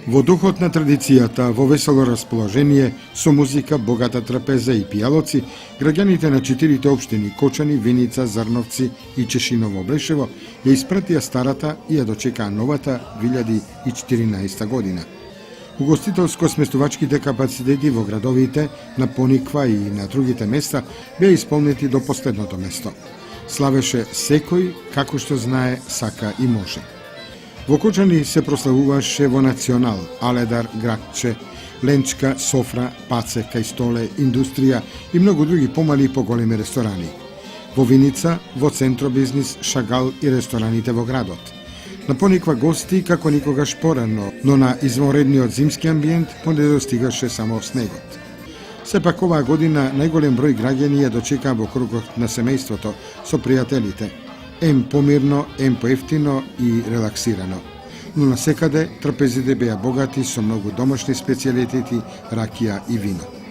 Во духот на традицијата, во весело расположение, со музика, богата трапеза и пијалоци, граѓаните на 4 општини Кочани, Виница, Зарновци и Чешиново Блешево ја испратија старата и ја дочекаа новата 2014 година. Угостителско-сместувачките капацитети во градовите на Пониква и на другите места беа исполнети до последното место. Славеше секој како што знае, сака и може. Во Кочани се прославуваше во Национал, Аледар, Градче, Ленчка, Софра, Паце, Кајстоле, Индустрија и многу други помали и поголеми ресторани. Во Виница, во Центробизнис, Шагал и рестораните во градот. На Пониква гости како никогаш порано, но на извонредниот зимски амбиент не достигаше само снегот. Сепак оваа година најголем број граѓани ја дочекаа во кругот на семејството со пријателите, ем помирно, ем поевтино и релаксирано. Но насекаде трапезите беа богати со многу домашни специјалитети, ракија и вино.